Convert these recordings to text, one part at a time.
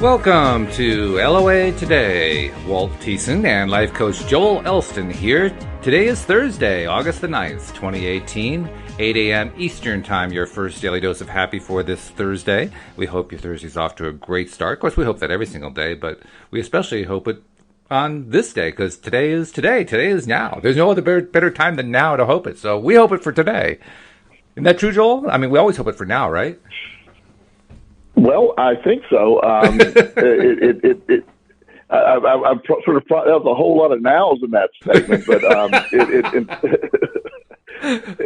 Welcome to LOA Today. Walt Thiessen and life coach Joel Elston here. Today is Thursday, August the 9th, 2018, 8 a.m. Eastern Time, your first daily dose of happy for this Thursday. We hope your Thursday's off to a great start. Of course, we hope that every single day, but we especially hope it on this day, because today is today. Today is now. There's no other better time than now to hope it, so we hope it for today. Isn't that true, Joel? I mean, we always hope it for now, right? Well, I think so. I'm sort of that was a whole lot of nows in that statement, but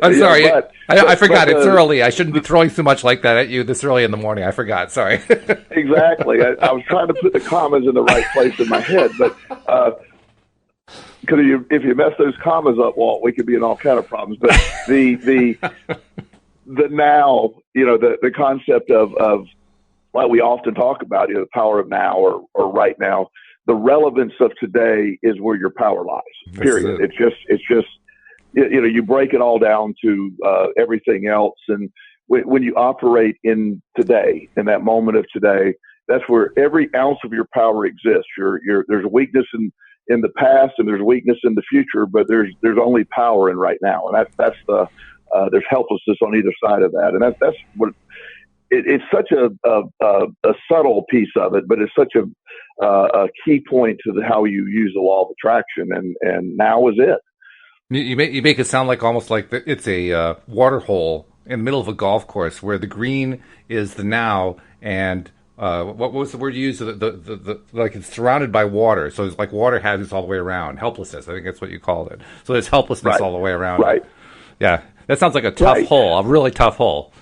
I'm sorry. Yeah, I forgot. It's early. I shouldn't be throwing so much like that at you this early in the morning. I forgot. Sorry. Exactly. I was trying to put the commas in the right place in my head, but because if you mess those commas up, Walt, we could be in all kind of problems. But the now, the concept of like we often talk about, the power of now or right now. The relevance of today is where your power lies. Period. It's just you break it all down to everything else, and when you operate in today, in that moment of today, that's where every ounce of your power exists. There's a weakness in the past, and there's a weakness in the future, but there's only power in right now, and that's the there's helplessness on either side of that, and that's what. It's such a subtle piece of it, but it's such a key point to how you use the law of attraction, and now is it. You make it sound like almost like it's a water hole in the middle of a golf course where the green is the now, and what was the word you used? The like it's surrounded by water, so it's like water hazards all the way around. Helplessness, I think that's what you called it. So there's helplessness right. all the way around. Right. Yeah, that sounds like a tough hole, a really tough hole.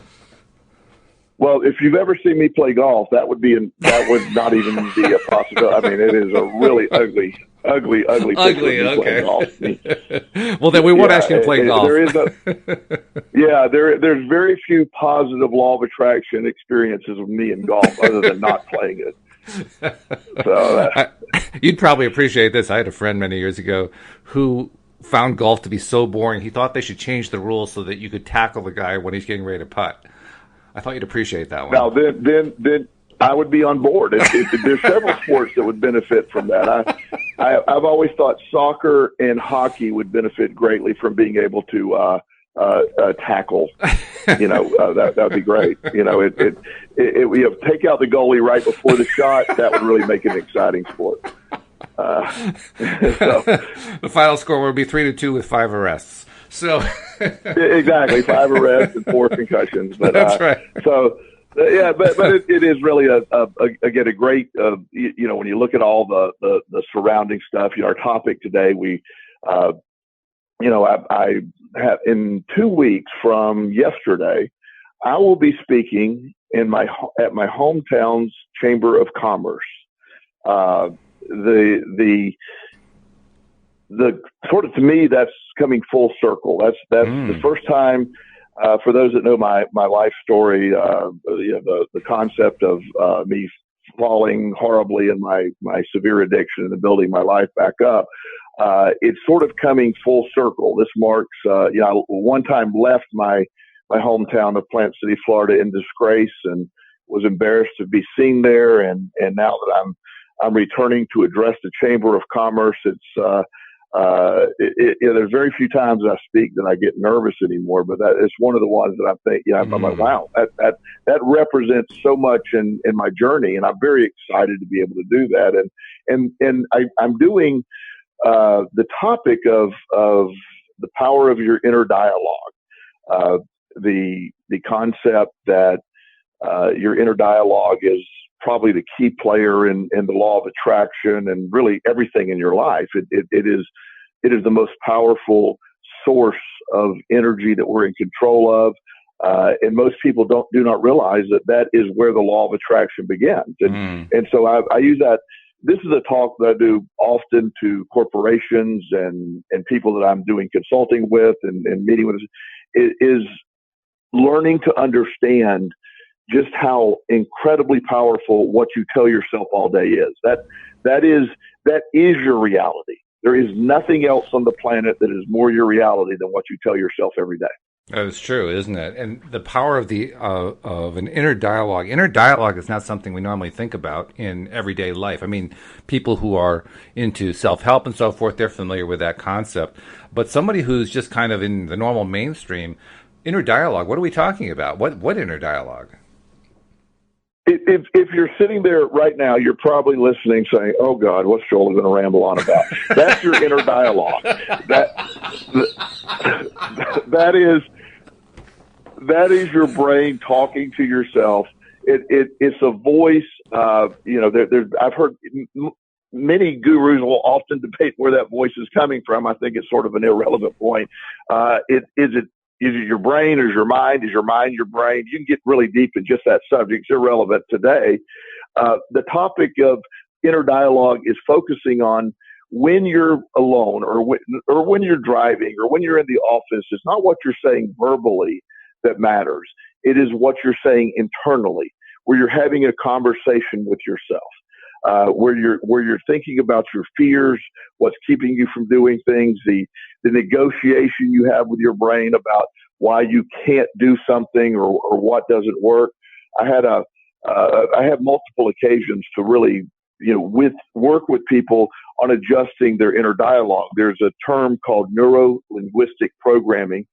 Well, if you've ever seen me play golf, that would not even be a possibility. I mean, it is a really ugly. Okay. Golf. Well, then we won't ask you to play golf. There's very few positive law of attraction experiences with me in golf, other than not playing it. So you'd probably appreciate this. I had a friend many years ago who found golf to be so boring. He thought they should change the rules so that you could tackle the guy when he's getting ready to putt. I thought you'd appreciate that one. Now, then I would be on board. There's several sports that would benefit from that. I've always thought soccer and hockey would benefit greatly from being able to tackle. That would be great. Take out the goalie right before the shot. That would really make it an exciting sport. The final score would be 3-2 with 5 arrests. So exactly, 5 arrests and 4 concussions. But that's right. So but it is really a great when you look at all the surrounding stuff. Our topic today, I have in 2 weeks from yesterday, I will be speaking at my hometown's Chamber of Commerce. The sort of, to me, that's coming full circle. That's the first time, for those that know my life story, the concept of me falling horribly in my severe addiction and building my life back up. It's sort of coming full circle. This marks, one time left my hometown of Plant City, Florida, in disgrace, and was embarrassed to be seen there. And now that I'm returning to address the Chamber of Commerce, it's there's very few times I speak that I get nervous anymore, but that is one of the ones that I think, I'm like, wow, that represents so much in my journey, and I'm very excited to be able to do that. And I'm doing the topic of the power of your inner dialogue, the concept that your inner dialogue is probably the key player in the law of attraction and really everything in your life. It is the most powerful source of energy that we're in control of. And most people do not realize that is where the law of attraction begins. And so I use that. This is a talk that I do often to corporations and people that I'm doing consulting with and meeting with, is learning to understand just how incredibly powerful what you tell yourself all day is. That is your reality. There is nothing else on the planet that is more your reality than what you tell yourself every day. That is true, isn't it? And the power of the of an inner dialogue. Inner dialogue is not something we normally think about in everyday life. I mean, people who are into self help and so forth, they're familiar with that concept. But somebody who's just kind of in the normal mainstream, inner dialogue. What are we talking about? What inner dialogue? If you're sitting there right now, you're probably listening, saying, "Oh God, what's Joel going to ramble on about?" That's your inner dialogue. That is your brain talking to yourself. It's a voice. I've heard many gurus will often debate where that voice is coming from. I think it's sort of an irrelevant point. Is it your brain? Is your mind? Is your mind your brain? You can get really deep in just that subject. It's irrelevant today. The topic of inner dialogue is focusing on when you're alone or when you're driving or when you're in the office. It's not what you're saying verbally that matters. It is what you're saying internally, where you're having a conversation with yourself, where you're thinking about your fears, what's keeping you from doing things, the negotiation you have with your brain about why you can't do something or what doesn't work. I have multiple occasions to really, work with people on adjusting their inner dialogue. There's a term called neuro-linguistic programming.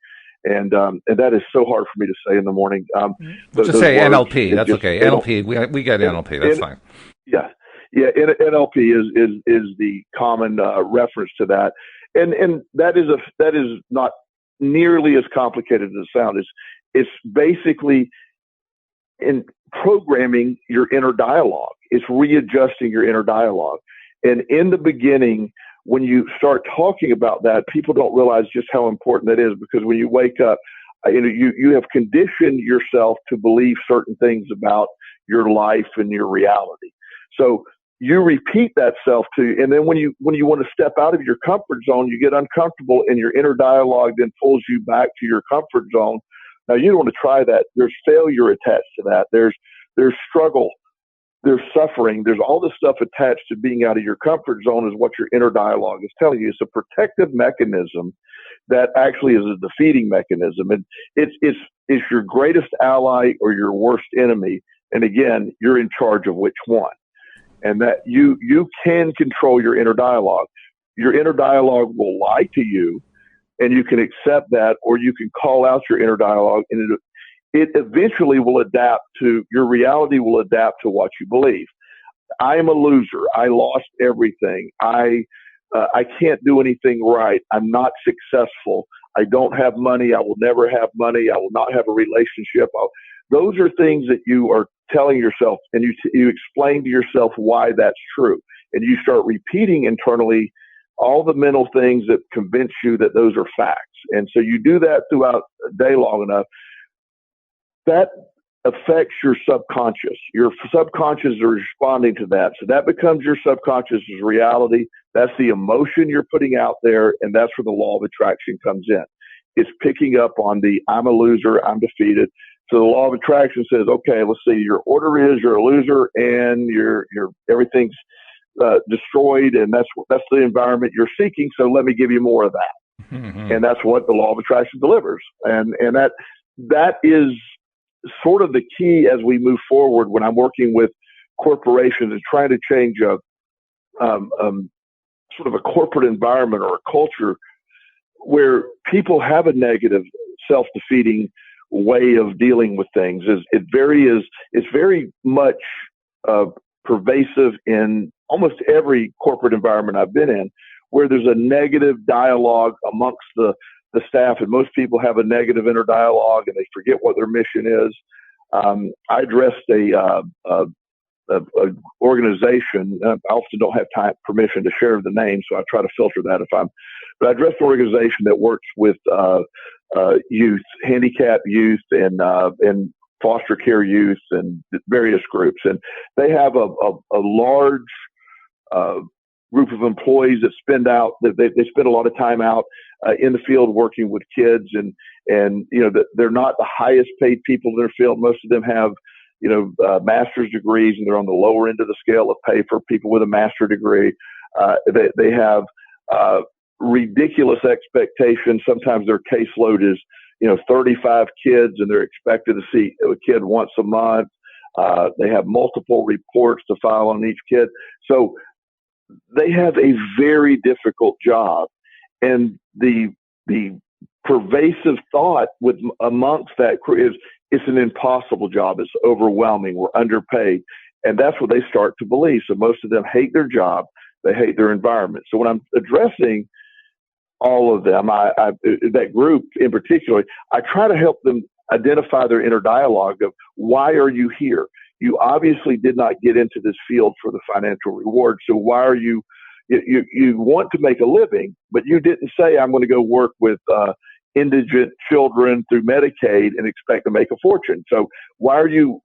And that is so hard for me to say in the morning. Just say NLP. That's okay. NLP. We got NLP. That's fine. Yeah. NLP is the common reference to that, and that is not nearly as complicated as it sounds. It's basically in programming your inner dialogue. It's readjusting your inner dialogue. And in the beginning, when you start talking about that, people don't realize just how important that is, because when you wake up, you have conditioned yourself to believe certain things about your life and your reality. So you repeat that self to you. And then when you want to step out of your comfort zone, you get uncomfortable, and your inner dialogue then pulls you back to your comfort zone. Now, you don't want to try that. There's failure attached to that. There's struggle. There's suffering. There's all this stuff attached to being out of your comfort zone, is what your inner dialogue is telling you. It's a protective mechanism that actually is a defeating mechanism. And it's your greatest ally or your worst enemy. And again, you're in charge of which one. And that you can control your inner dialogue. Your inner dialogue will lie to you, and you can accept that, or you can call out your inner dialogue, and it eventually will adapt to your reality, will adapt to what you believe. I am a loser. I lost everything. I can't do anything right. I'm not successful. I don't have money. I will never have money. I will not have a relationship. Those are things that you are telling yourself, and you explain to yourself why that's true. And you start repeating internally all the mental things that convince you that those are facts. And so you do that throughout a day long enough. That affects your subconscious. Your subconscious is responding to that. So that becomes your subconscious reality. That's the emotion you're putting out there, and that's where the law of attraction comes in. It's picking up on the I'm a loser, I'm defeated. So the law of attraction says, okay, let's see, your order is you're a loser and your everything's destroyed, and that's the environment you're seeking. So let me give you more of that. Mm-hmm. And that's what the law of attraction delivers. And that is sort of the key as we move forward when I'm working with corporations and trying to change sort of a corporate environment or a culture where people have a negative, self-defeating way of dealing with things. It's very much pervasive in almost every corporate environment I've been in, where there's a negative dialogue amongst the staff, and most people have a negative inner dialogue, and they forget what their mission is. I addressed a organization. I often don't have permission to share the name, so I try to filter that but I addressed an organization that works with youth, handicapped youth, and foster care youth, and various groups. And they have a large group of employees that spend a lot of time out in the field working with kids, and they're not the highest paid people in their field. Most of them have master's degrees, and they're on the lower end of the scale of pay for people with a master's degree. They have ridiculous expectations. Sometimes their caseload is 35 kids and they're expected to see a kid once a month. They have multiple reports to file on each kid. So they have a very difficult job. And the pervasive thought amongst that crew is it's an impossible job. It's overwhelming. We're underpaid. And that's what they start to believe. So most of them hate their job. They hate their environment. So when I'm addressing all of them, that group in particular, I try to help them identify their inner dialogue of why are you here? You obviously did not get into this field for the financial reward. So why are you want to make a living, but you didn't say I'm going to go work with indigent children through Medicaid and expect to make a fortune. So why are you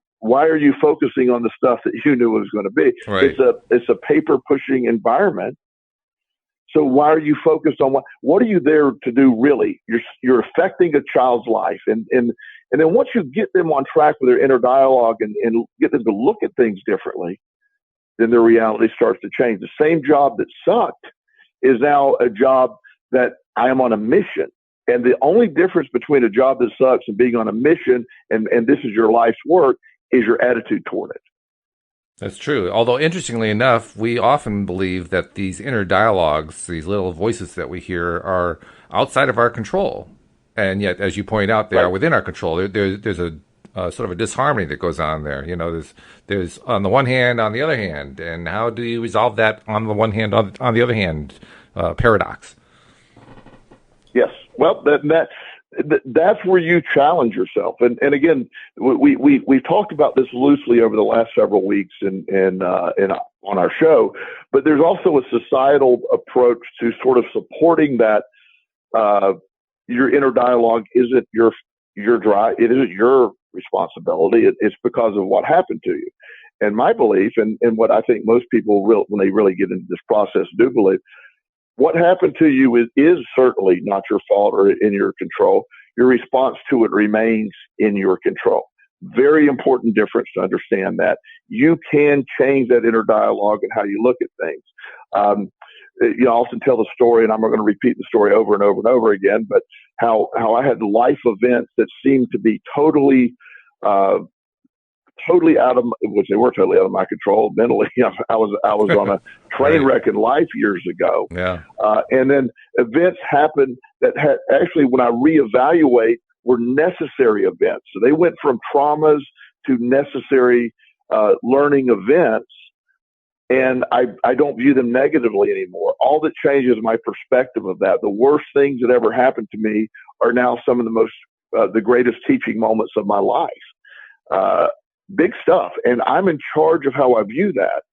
focusing on the stuff that you knew it was going to be? Right. It's a paper pushing environment. So why are you focused on what are you there to do really? You're affecting a child's life. And then once you get them on track with their inner dialogue and get them to look at things differently, then their reality starts to change. The same job that sucked is now a job that I am on a mission. And the only difference between a job that sucks and being on a mission and this is your life's work is your attitude toward it. That's true. Although, interestingly enough, we often believe that these inner dialogues, these little voices that we hear, are outside of our control. And yet, as you point out, they are within our control. There's a sort of a disharmony that goes on there. There's on the one hand, on the other hand. And how do you resolve that on the one hand, on the other hand, paradox? Yes. Well, that's where you challenge yourself. And again, we've talked about this loosely over the last several weeks and on our show, but there's also a societal approach to sort of supporting that your inner dialogue isn't your drive. It isn't your responsibility. It's because of what happened to you. And my belief, and what I think most people when they really get into this process do believe, what happened to you is certainly not your fault or in your control. Your response to it remains in your control. Very important difference to understand that. You can change that inner dialogue and how you look at things. I often tell the story, and I'm not going to repeat the story over and over and over again, but how I had life events that seemed to be totally out of, which they were totally out of my control mentally. I was on a train wreck in life years ago. Yeah. And then events happened that had actually, when I reevaluate, were necessary events. So they went from traumas to necessary learning events. And I don't view them negatively anymore. All that changes my perspective of that. The worst things that ever happened to me are now some of the greatest teaching moments of my life. Big stuff. And I'm in charge of how I view that.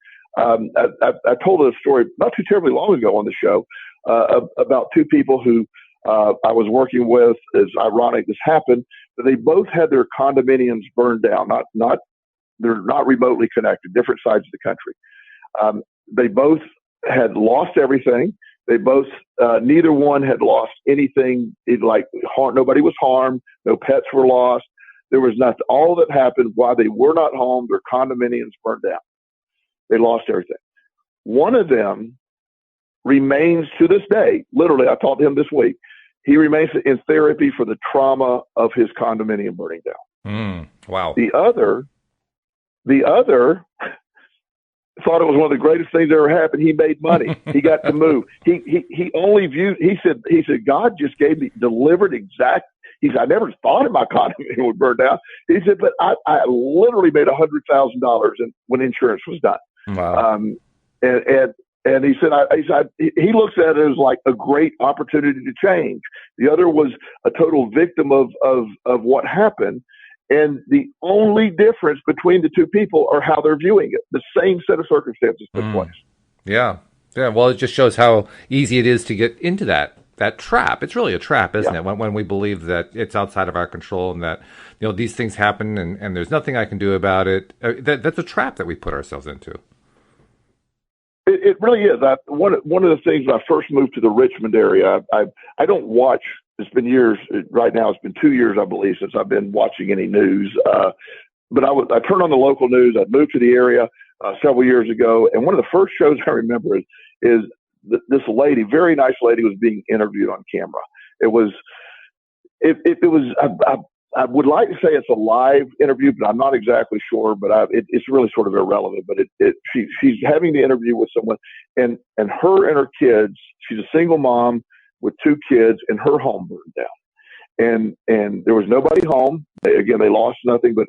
I told a story not too terribly long ago on the show about two people who I was working with. It's ironic this happened, but they both had their condominiums burned down. They're not remotely connected, different sides of the country. They both had lost everything. They both, neither one had lost anything. Nobody was harmed. No pets were lost. There was nothing. All that happened while they were not home, their condominiums burned down. They lost everything. One of them remains to this day. Literally, I talked to him this week. He remains in therapy for the trauma of his condominium burning down. Wow. The other thought it was one of the greatest things that ever happened. He made money. He got to move. He only viewed. He said God just delivered exact. He said, I never thought of my condominium would burn down. He said, but I literally made $100,000 when insurance was done. Wow. And he said, he looks at it as like a great opportunity to change. The other was a total victim of what happened. And the only difference between the two people are how they're viewing it. The same set of circumstances took place. Yeah. Yeah. Well, it just shows how easy it is to get into that trap. It's really a trap, isn't it? When we believe that it's outside of our control and that, these things happen and there's nothing I can do about it. That's a trap that we put ourselves into. It really is. One of the things when I first moved to the Richmond area, I don't watch. It's been years. Right now, it's been 2 years, I believe, since I've been watching any news. But I turned on the local news. I'd moved to the area several years ago, and one of the first shows I remember is this lady, very nice lady, was being interviewed on camera. It was If it was, I would like to say it's a live interview, but I'm not exactly sure. But it's really sort of irrelevant. But she's having the interview with someone, and her and her kids. She's a single mom with 2 kids, and her home burned down. And there was nobody home. They lost nothing, but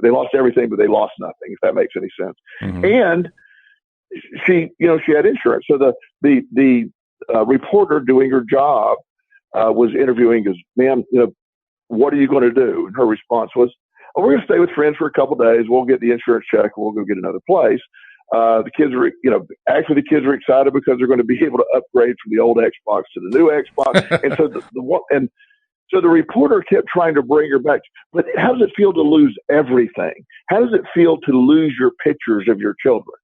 they lost everything, but they lost nothing. If that makes any sense. Mm-hmm. And she had insurance. So the reporter doing her job was interviewing, goes, "Ma'am, what are you going to do?" And her response was, "Oh, we're going to stay with friends for a couple of days. We'll get the insurance check and we'll go get another place." The kids are, the kids are excited because they're going to be able to upgrade from the old Xbox to the new Xbox. And so so the reporter kept trying to bring her back. But how does it feel to lose everything? How does it feel to lose your pictures of your children?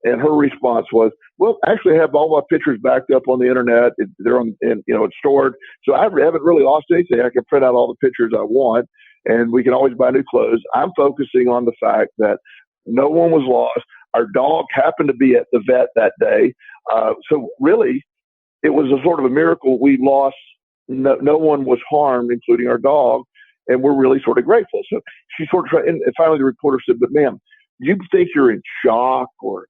And her response was, "Well, actually, I have all my pictures backed up on the internet. They're on, and it's stored. So I haven't really lost anything. I can print out all the pictures I want, and we can always buy new clothes. I'm focusing on the fact that no one was lost. Our dog happened to be at the vet that day. So really, it was a sort of a miracle. We lost. No one was harmed, including our dog, and we're really sort of grateful." So she sort of tried, and finally the reporter said, "But ma'am, you think you're in shock or?"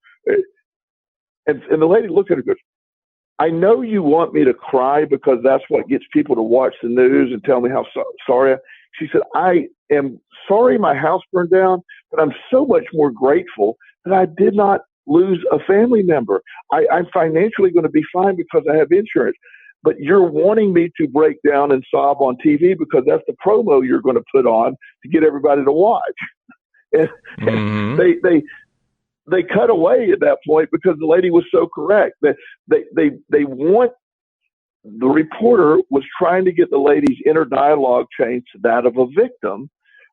And the lady looked at her and goes, "I know you want me to cry because that's what gets people to watch the news and tell me how sorry." She said, "I am sorry my house burned down, but I'm so much more grateful that I did not lose a family member. I'm financially going to be fine because I have insurance. But you're wanting me to break down and sob on TV because that's the promo you're going to put on to get everybody to watch." And mm-hmm. They cut away at that point because the lady was so correct that they want, the reporter was trying to get the lady's inner dialogue changed to that of a victim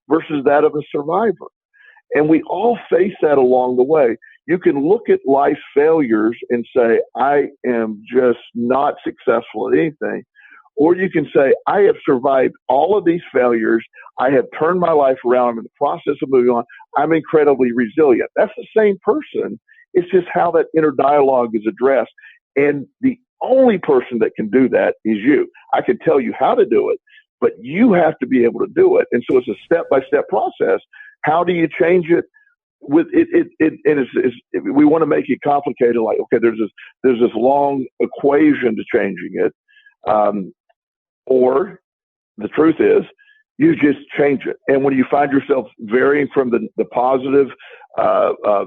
versus that of a survivor. And we all face that along the way. You can look at life's failures and say, "I am just not successful at anything." Or you can say, "I have survived all of these failures. I have turned my life around. I'm in the process of moving on. I'm incredibly resilient." That's the same person. It's just how that inner dialogue is addressed. And the only person that can do that is you. I can tell you how to do it, but you have to be able to do it. And so it's a step-by-step process. How do you change it? With it, we want to make it complicated. Like, okay, there's this long equation to changing it. Or the truth is, you just change it. And when you find yourself varying from the positive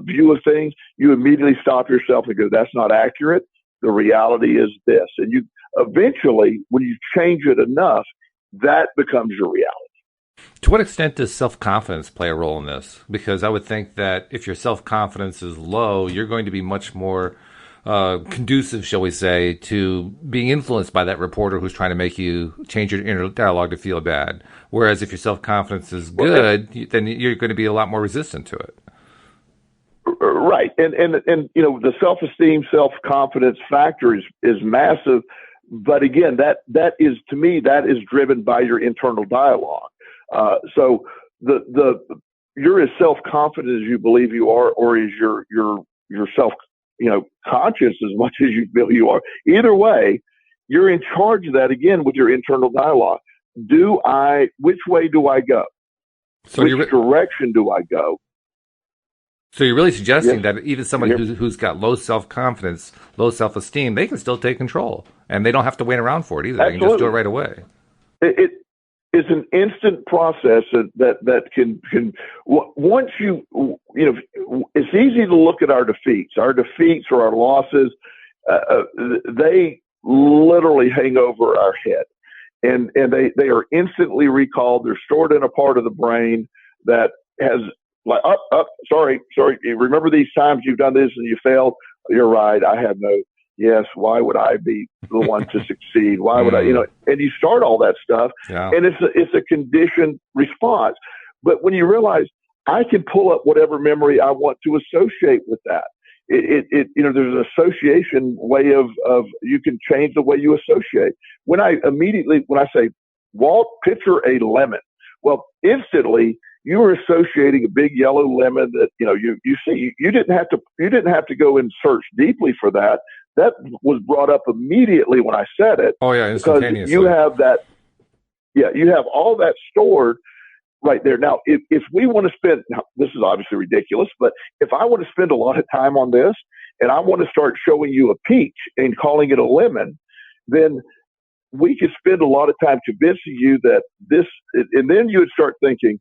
view of things, you immediately stop yourself and go, "That's not accurate. The reality is this." And you eventually, when you change it enough, that becomes your reality. To what extent does self-confidence play a role in this? Because I would think that if your self-confidence is low, you're going to be much more conducive, shall we say, to being influenced by that reporter who's trying to make you change your inner dialogue to feel bad. Whereas if your self-confidence is good, then you're going to be a lot more resistant to it. Right. And the self-esteem, self-confidence factor is massive. But again, that is, to me, that is driven by your internal dialogue. So you're as self-confident as you believe you are, or is your self, conscious as much as you feel you are. Either way, you're in charge of that again with your internal dialogue. Which way do I go? So which direction do I go? So you're really suggesting that even somebody who's got low self-confidence, low self-esteem, they can still take control, and they don't have to wait around for it either. Absolutely. They can just do it right away. It's an instant process that can once it's easy to look at our defeats or our losses. They literally hang over our head, and they are instantly recalled. They're stored in a part of the brain that has like, sorry. Remember these times you've done this and you failed? You're right. I have no. Yes, why would I be the one to succeed? Why would I, and you start all that stuff, and it's a conditioned response. But when you realize I can pull up whatever memory I want to associate with that, there's an association way of you can change the way you associate. When I say, "Walt, picture a lemon," well, instantly you were associating a big yellow lemon that you see. You didn't have to go and search deeply for that. That was brought up immediately when I said it. Oh yeah, instantaneously. Because you have that. you have all that stored right there. Now, if we want to spend, now, this is obviously ridiculous, but if I want to spend a lot of time on this and I want to start showing you a peach and calling it a lemon, then we could spend a lot of time convincing you that this, and then you would start thinking,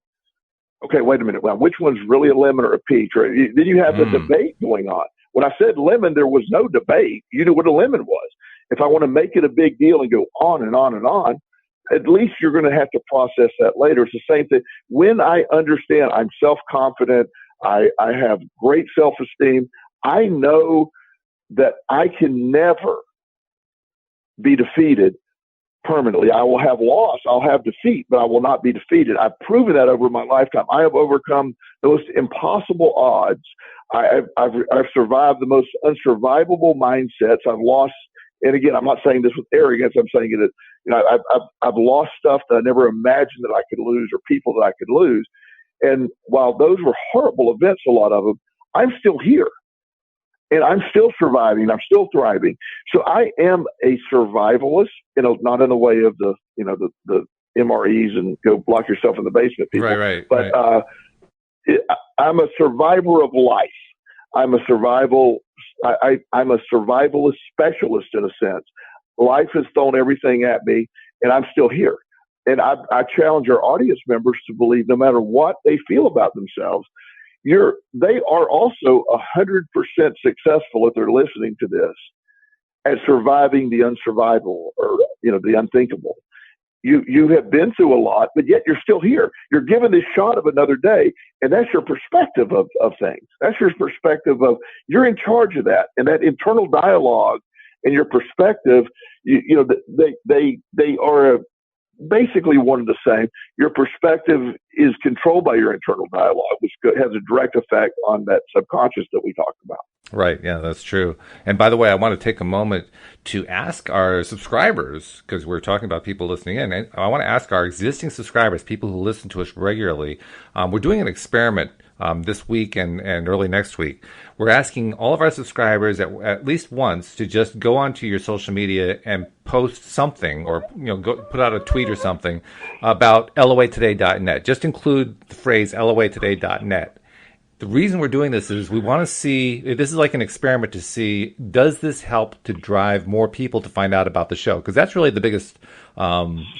okay, wait a minute. Well, which one's really a lemon or a peach? Or then you have the debate going on. When I said lemon, there was no debate. You knew what a lemon was. If I want to make it a big deal and go on and on and on, at least you're going to have to process that later. It's the same thing. When I understand I'm self-confident, I have great self-esteem, I know that I can never be defeated permanently. I will have loss, I'll have defeat, but I will not be defeated. I've proven that over my lifetime. I have overcome the most impossible odds. I've survived the most unsurvivable mindsets. I've lost, and again, I'm not saying this with arrogance. I'm saying it. I've lost stuff that I never imagined that I could lose, or people that I could lose. And while those were horrible events, a lot of them, I'm still here. And I'm still surviving. I'm still thriving. So I am a survivalist, not in the way of the MREs and go lock yourself in the basement people. Right. But I'm a survivor of life. I'm a I'm a survivalist specialist in a sense. Life has thrown everything at me, and I'm still here. And I challenge our audience members to believe, no matter what they feel about themselves, they are also 100% successful if they're listening to this at surviving the unsurvivable, or the unthinkable. You have been through a lot, but yet you're still here. You're given this shot of another day, and that's your perspective of things. That's your perspective of, you're in charge of that, and that internal dialogue and your perspective. They are basically one and the same. Your perspective is controlled by your internal dialogue, which has a direct effect on that subconscious that we talked about. Right. Yeah, that's true. And by the way, I want to take a moment to ask our subscribers, because we're talking about people listening in, and I want to ask our existing subscribers, people who listen to us regularly. We're doing an experiment this week and early next week. We're asking all of our subscribers at least once to just go onto your social media and post something, or go put out a tweet or something about loatoday.net. Just include the phrase loatoday.net. The reason we're doing this is we want to see, this is like an experiment to see, does this help to drive more people to find out about the show? Because that's really the biggest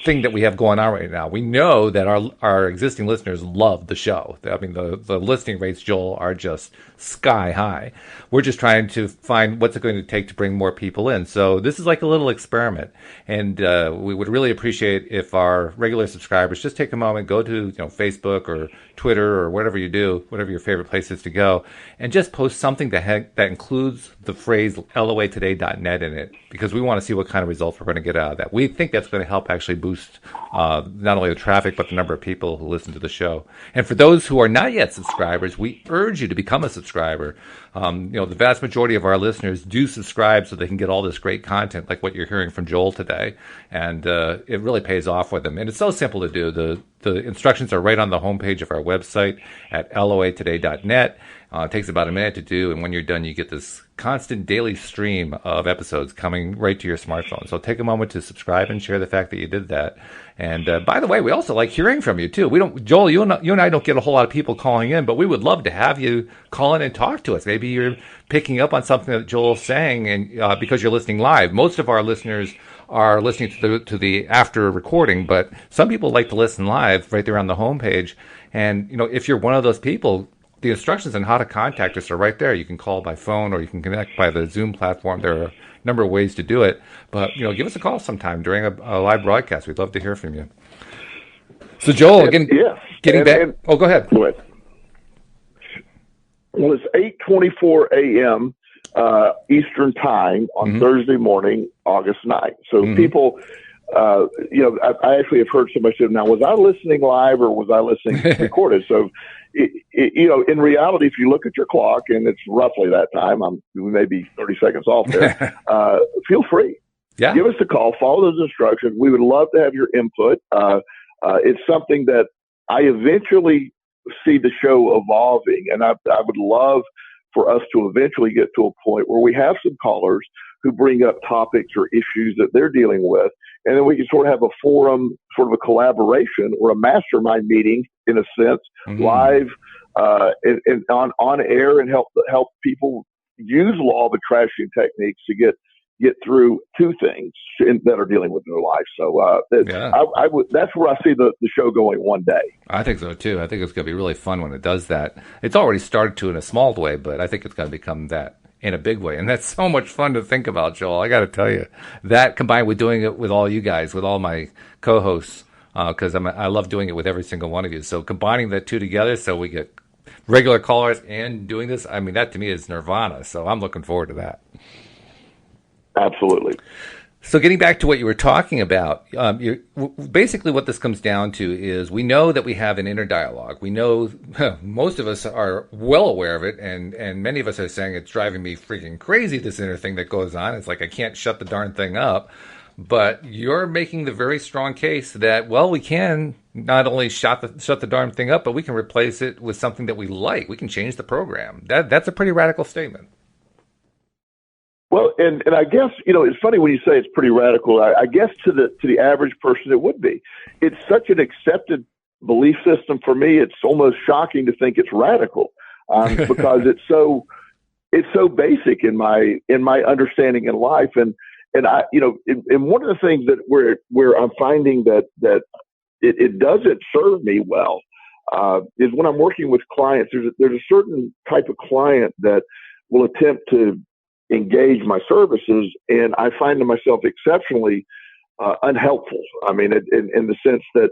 thing that we have going on right now. We know that our existing listeners love the show. I mean, the listening rates, Joel, are just sky high. We're just trying to find what's it going to take to bring more people in. So this is like a little experiment. And we would really appreciate if our regular subscribers just take a moment, go to Facebook or Twitter or whatever you do, whatever your favorite place is to go, and just post something that includes the phrase loatoday.net in it, because we want to see what kind of results we're going to get out of that. We think that's going to help actually boost not only the traffic, but the number of people who listen to the show. And for those who are not yet subscribers, we urge you to become a subscriber. The vast majority of our listeners do subscribe so they can get all this great content like what you're hearing from Joel today. And it really pays off with them. And it's so simple to do. The instructions are right on the homepage of our website at loatoday.net. It takes about a minute to do, and when you're done, you get this constant daily stream of episodes coming right to your smartphone. So take a moment to subscribe and share the fact that you did that. And by the way, we also like hearing from you too. Joel, you and I don't get a whole lot of people calling in, but we would love to have you call in and talk to us. Maybe you're picking up on something that Joel's saying, and because you're listening live. Most of our listeners are listening to the after recording, but some people like to listen live right there on the homepage. And if you're one of those people, the instructions on how to contact us are right there. You can call by phone, or you can connect by the Zoom platform. There are a number of ways to do it. But, give us a call sometime during a live broadcast. We'd love to hear from you. So, Joel, getting back. Go ahead. Go ahead. Well, it's 8:24 a.m. Eastern Time on Thursday morning, August 9th. So people... I actually have heard somebody say, now, was I listening live or was I listening recorded? So, in reality, if you look at your clock and it's roughly that time, we may be 30 seconds off there, feel free. Yeah. Give us a call, follow those instructions. We would love to have your input. It's something that I eventually see the show evolving, and I would love for us to eventually get to a point where we have some callers who bring up topics or issues that they're dealing with, and then we can sort of have a forum, sort of a collaboration or a mastermind meeting in a sense, live and on air, and help people use law of attraction techniques to get through two things that are dealing with their life. So that's where I see the show going one day. I think so too. I think it's going to be really fun when it does that. It's already started to in a small way, but I think it's going to become that in a big way. And that's so much fun to think about, Joel. I got to tell you, that combined with doing it with all you guys, with all my co-hosts, because I love doing it with every single one of you. So combining the two together, so we get regular callers and doing this, I mean, that to me is nirvana. So I'm looking forward to that. Absolutely. So getting back to what you were talking about, basically what this comes down to is we know that we have an inner dialogue. We know most of us are well aware of it, and many of us are saying it's driving me freaking crazy, this inner thing that goes on. It's like I can't shut the darn thing up. But you're making the very strong case that, well, we can not only shut the darn thing up, but we can replace it with something that we like. We can change the program. That's a pretty radical statement. Well, and I guess, it's funny when you say it's pretty radical. I guess to the average person, it would be. It's such an accepted belief system for me. It's almost shocking to think it's radical, because it's so basic in my understanding in life. And I, and one of the things that where I'm finding that it doesn't serve me well, is when I'm working with clients. There's a certain type of client that will attempt to engage my services, and I find myself exceptionally unhelpful. I mean, in the sense that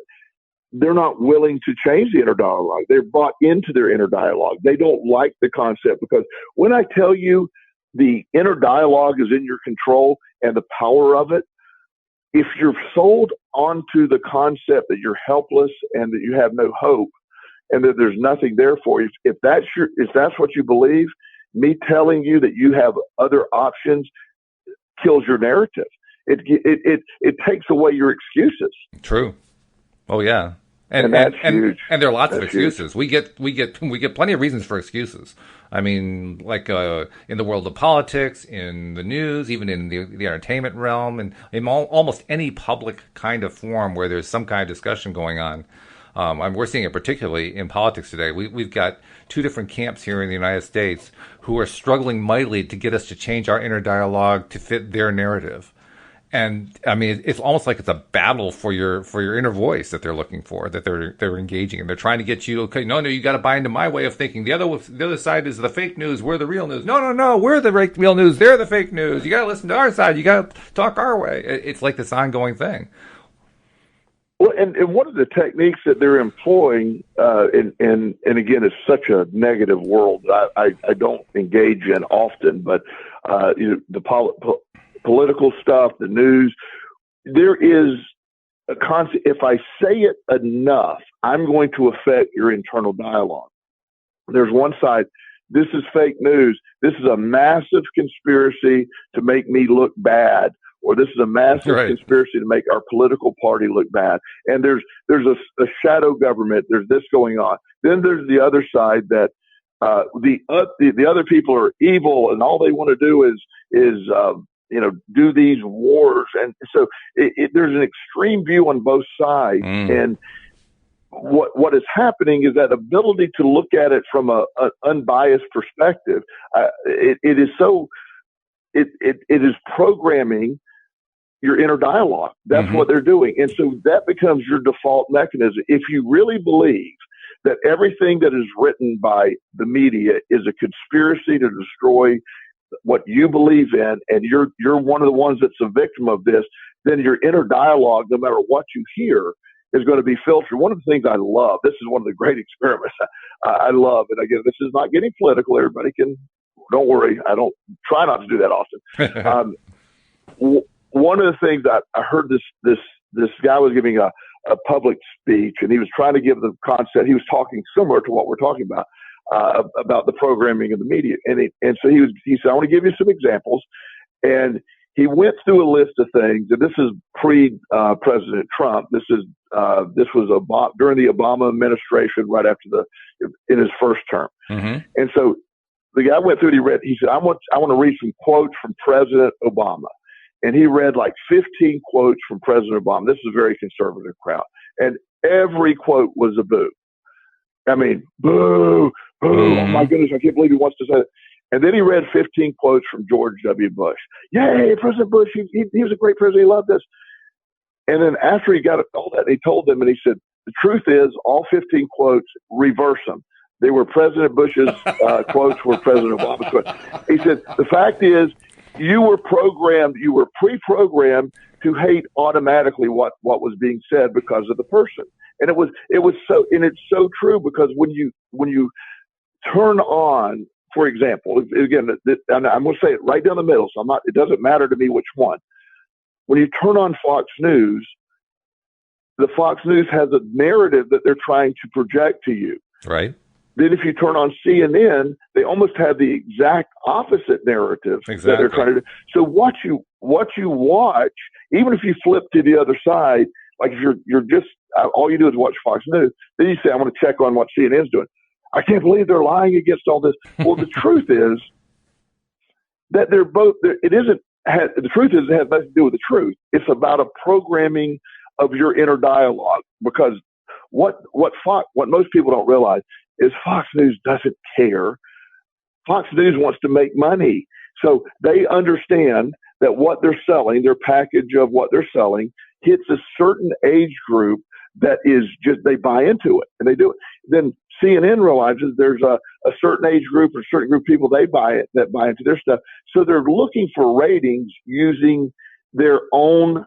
they're not willing to change the inner dialogue. They're bought into their inner dialogue. They don't like the concept, because when I tell you the inner dialogue is in your control and the power of it, if you're sold onto the concept that you're helpless and that you have no hope and that there's nothing there for you, if that's what you believe, me telling you that you have other options kills your narrative. It takes away your excuses. True. Oh yeah. And that's huge. And there are lots of That's excuses. huge. We get plenty of reasons for excuses. I mean, like in the world of politics, in the news, even in the entertainment realm, and in almost any public kind of forum where there's some kind of discussion going on. We're seeing it particularly in politics today. We've got two different camps here in the United States who are struggling mightily to get us to change our inner dialogue to fit their narrative. And I mean, it's almost like it's a battle for your inner voice that they're looking for, that they're engaging, and they're trying to get you. Okay, no, you got to buy into my way of thinking. The other side is the fake news. We're the real news. No, we're the real news. They're the fake news. You got to listen to our side. You got to talk our way. It's like this ongoing thing. Well, and one of the techniques that they're employing, and again, it's such a negative world that I don't engage in often, but the political stuff, the news, there is a concept. If I say it enough, I'm going to affect your internal dialogue. There's one side. This is fake news. This is a massive conspiracy to make me look bad. Or this is a massive conspiracy to make our political party look bad. And there's a shadow government. There's this going on. Then there's the other side that the other people are evil, and all they want to do is do these wars. And so there's an extreme view on both sides. And what is happening is that ability to look at it from an unbiased perspective. It is programming your inner dialogue. That's what they're doing. And so that becomes your default mechanism. If you really believe that everything that is written by the media is a conspiracy to destroy what you believe in, and you're one of the ones that's a victim of this, then your inner dialogue, no matter what you hear, is going to be filtered. One of the things I love, this is one of the great experiments I love, and again, this is not getting political. Everybody don't worry. I don't try not to do that often. One of the things I heard this guy was giving a public speech, and he was trying to give the concept. He was talking similar to what we're talking about the programming of the media. And so he said, I want to give you some examples. And he went through a list of things, and this is pre-President Trump. This was during the Obama administration, right after in his first term. And so the guy went through. He said, I want to read some quotes from President Obama. and he read like 15 quotes from President Obama. This is a very conservative crowd, and every quote was a boo. I mean, boo, boo! Mm-hmm. Oh my goodness, I can't believe he wants to say it. And then he read 15 quotes from George W. Bush. Yay, President Bush! He was a great president. He loved this. And then after he got all that, he told them, and he said, "The truth is, all 15 quotes, reverse them. They were President Bush's quotes were President Obama's quotes." He said, "The fact is, you were pre-programmed to hate automatically what was being said because of the person." And it was so, and it's so true, because when you turn on, for example, again, and I'm going to say it right down the middle, so it doesn't matter to me which one. When you turn on Fox News, the Fox News has a narrative that they're trying to project to you. Right. Then if you turn on CNN, they almost have the exact opposite narrative that they're trying to do. So what you watch, even if you flip to the other side, like if you're just, all you do is watch Fox News, then you say, "I'm going to check on what CNN's doing. I can't believe they're lying against all this." Well, the truth is that they're both, the truth is, it has nothing to do with the truth. It's about a programming of your inner dialogue, because what most people don't realize is Fox News doesn't care. Fox News wants to make money. So they understand that what they're selling, their package of what they're selling, hits a certain age group that is just, they buy into it and they do it. Then CNN realizes there's a certain age group or a certain group of people that buy into their stuff. So they're looking for ratings using their own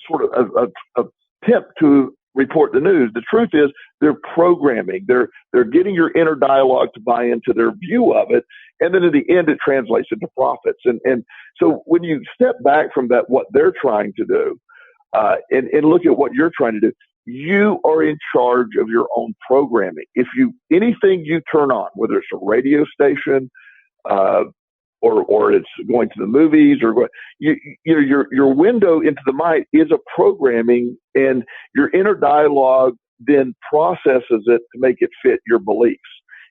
sort of attempt to report the news. The truth is, they're programming. They're getting your inner dialogue to buy into their view of it, and then in the end, it translates into profits. And so when you step back from that, what they're trying to do, and look at what you're trying to do, you are in charge of your own programming. If anything you turn on, whether it's a radio station, or it's going to the movies, or your window into the mind is a programming, and your inner dialogue then processes it to make it fit your beliefs.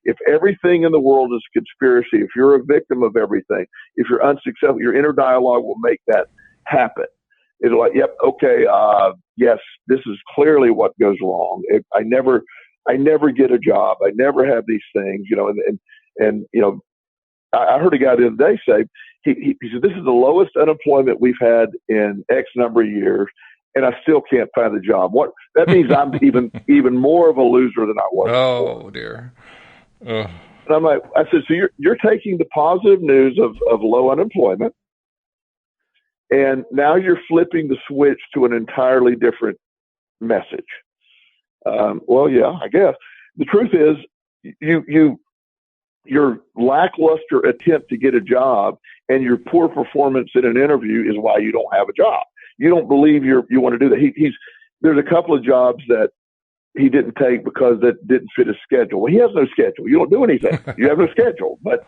If everything in the world is a conspiracy, if you're a victim of everything, if you're unsuccessful, your inner dialogue will make that happen. It'll like, yep, okay, yes, this is clearly what goes wrong. I never get a job. I never have these things, and I heard a guy the other day say, he said, "This is the lowest unemployment we've had in X number of years, and I still can't find a job." That means I'm even more of a loser than I was. Oh, dear. And I'm like, I said, so you're taking the positive news of low unemployment, and now you're flipping the switch to an entirely different message. Well, yeah, I guess. The truth is, your lackluster attempt to get a job and your poor performance in an interview is why you don't have a job. You don't believe you want to do that. There's a couple of jobs that he didn't take because that didn't fit his schedule. Well, he has no schedule. You don't do anything. You have no schedule, but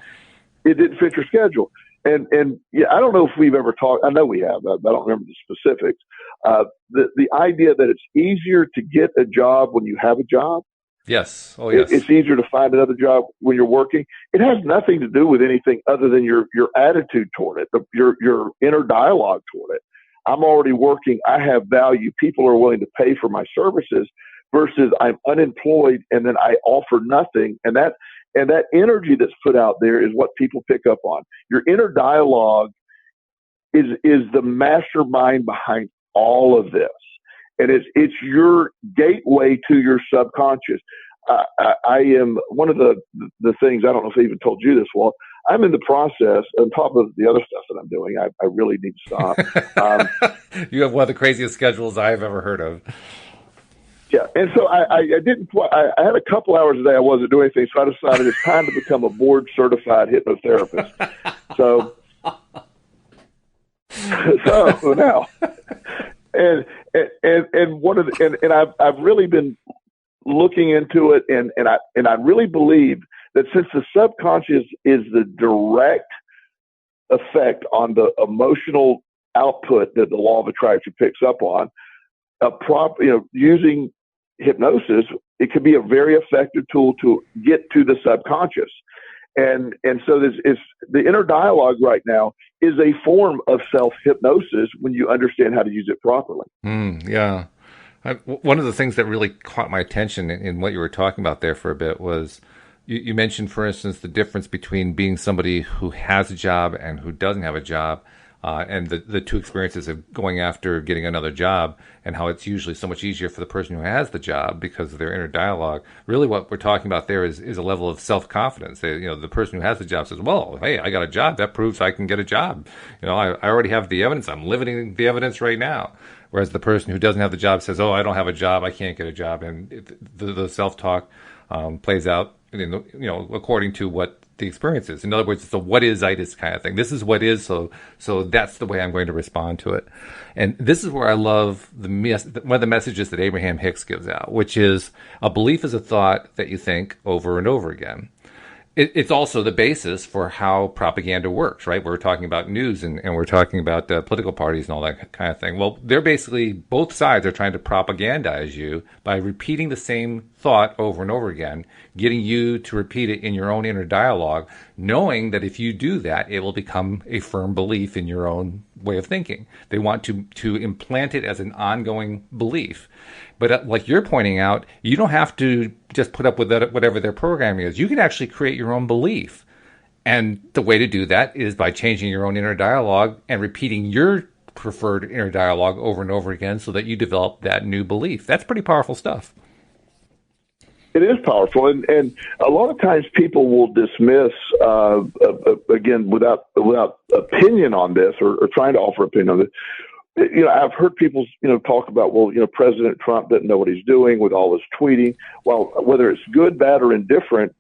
it didn't fit your schedule. And yeah, I don't know if we've ever talked. I know we have. I don't remember the specifics. The idea that it's easier to get a job when you have a job. Yes. Oh, yes. It's easier to find another job when you're working. It has nothing to do with anything other than your attitude toward it, your inner dialogue toward it. I'm already working. I have value. People are willing to pay for my services, versus I'm unemployed and then I offer nothing. And that energy that's put out there is what people pick up on. Your inner dialogue is the mastermind behind all of this. And it's your gateway to your subconscious. I am one of the things, I don't know if I even told you this, Walt, I'm in the process, on top of the other stuff that I'm doing, I really need to stop. You have one of the craziest schedules I've ever heard of. Yeah, and so I had a couple hours a day I wasn't doing anything, so I decided it's time to become a board certified hypnotherapist. So now, and one of the, I've really been looking into it, and I really believe that since the subconscious is the direct effect on the emotional output that the law of attraction picks up on, using hypnosis, it can be a very effective tool to get to the subconscious. And so this is the inner dialogue right now is a form of self-hypnosis when you understand how to use it properly. Yeah. One of the things that really caught my attention in what you were talking about there for a bit was you mentioned, for instance, the difference between being somebody who has a job and who doesn't have a job, and the two experiences of going after getting another job, and how it's usually so much easier for the person who has the job because of their inner dialogue. Really, what we're talking about there is a level of self-confidence. The person who has the job says, "Well, hey, I got a job. That proves I can get a job. I already have the evidence. I'm living the evidence right now." Whereas the person who doesn't have the job says, "Oh, I don't have a job. I can't get a job," and the self-talk plays out, according to what the experience is. In other words, it's a what is-itis kind of thing. This is what is, so that's the way I'm going to respond to it. And this is where I love one of the messages that Abraham Hicks gives out, which is a belief is a thought that you think over and over again. It's also the basis for how propaganda works, right? We're talking about news and we're talking about political parties and all that kind of thing. Well, they're basically, both sides are trying to propagandize you by repeating the same thought over and over again, getting you to repeat it in your own inner dialogue, knowing that if you do that, it will become a firm belief in your own way of thinking. They want to implant it as an ongoing belief. But like you're pointing out, you don't have to just put up with that, whatever their programming is. You can actually create your own belief. And the way to do that is by changing your own inner dialogue and repeating your preferred inner dialogue over and over again so that you develop that new belief. That's pretty powerful stuff. It is powerful. And a lot of times people will dismiss, again, without opinion on this or trying to offer opinion on this. I've heard people, talk about, President Trump doesn't know what he's doing with all his tweeting. Well, whether it's good, bad, or indifferent,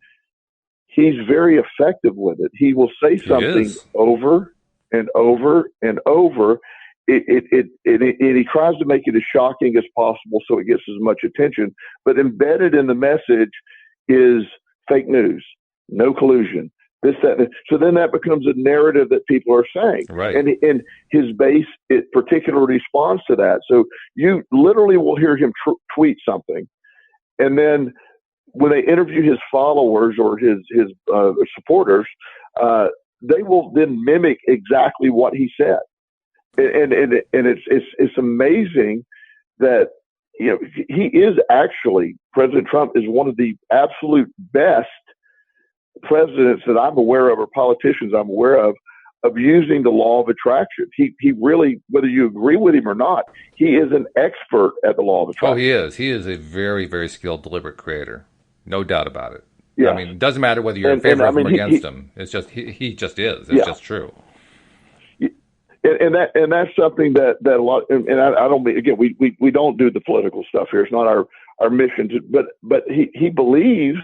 he's very effective with it. He will say something over and over and over. He tries to make it as shocking as possible so it gets as much attention. But embedded in the message is fake news, no collusion. This, that, so then that becomes a narrative that people are saying. Right. And his base, it particularly responds to that. So you literally will hear him tweet something. And then when they interview his followers or his supporters, they will then mimic exactly what he said. And it's amazing that, he is actually, President Trump is one of the absolute best presidents that I'm aware of, or politicians I'm aware of using the law of attraction. He really, whether you agree with him or not, he is an expert at the law of attraction. Oh, he is. He is a very, very skilled, deliberate creator. No doubt about it. Yeah. I mean, it doesn't matter whether you're in favor of him or against him. It's just, he just is. It's just true. And that's something that a lot, and I don't mean, again, we don't do the political stuff here. It's not our mission to, but he believes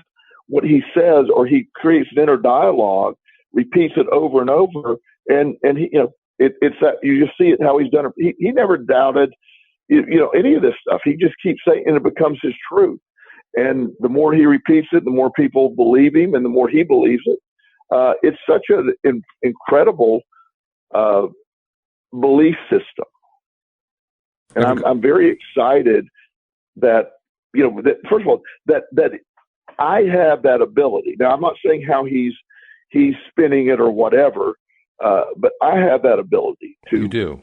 what he says, or he creates an inner dialogue, repeats it over and over, and he, it's that you just see it how he's done it. He never doubted, any of this stuff. He just keeps saying, and it becomes his truth. And the more he repeats it, the more people believe him, and the more he believes it. It's such an incredible belief system, and I'm very excited that that, first of all, that I have that ability. Now, I'm not saying how he's spinning it or whatever, but I have that ability to do